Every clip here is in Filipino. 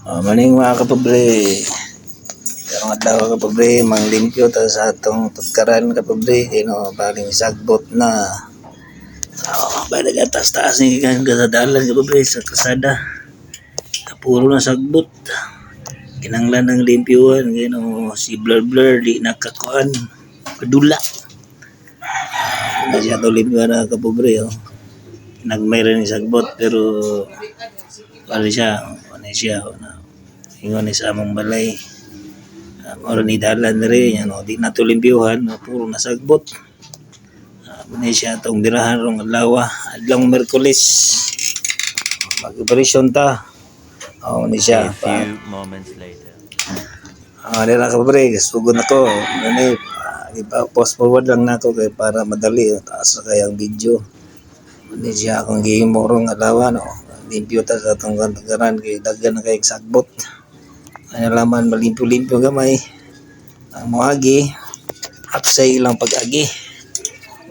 Maning mga kapobre, karong adlaw kapobre, manglimpyo ta sa atong tugkaran kapobre, baling sagbot na. Balik taas-taas ni kan kasadalan kapobre sa kasada. Puro na sagbot. Kinanglan ng limpyuhan, si blur di nakakuan, kadula. Hindi siya to limpyuhan na kapobre, nagmayroon ni sagbot pero ano siya ingon ni sa among balay oro ni dalan rin di na to limpyuhan puro nasagbot ni siya tong birahan rong adlaw adlong Merkulis mag-operasyon ta ni siya pa moments later. Nila ka pre sugod nako ani post forward lang nako kay para madali taas na kayang video ni siya akong gihimo rong adlaw limpyo ta sa atong kanagaran kay daghan na kay sagbot ay laman malimpyo-limpyo gamay ang moagi aksay ilang pag-agi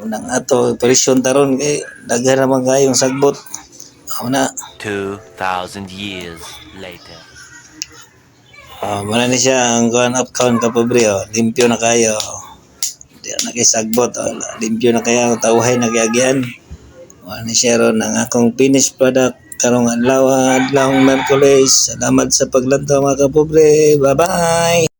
unang ato operasyon taron kay daghan naman kayong sagbot na 2,000 years later. Muna ni siya ang kuhan up count kapobre limpyo na kayo di na kay sagbot limpyo na kayo tawhay na kayagyan muna ni siya ron ang akong finished product karong adlaw Merkulis. Salamat sa paglantaw mga kapobre. Bye-bye!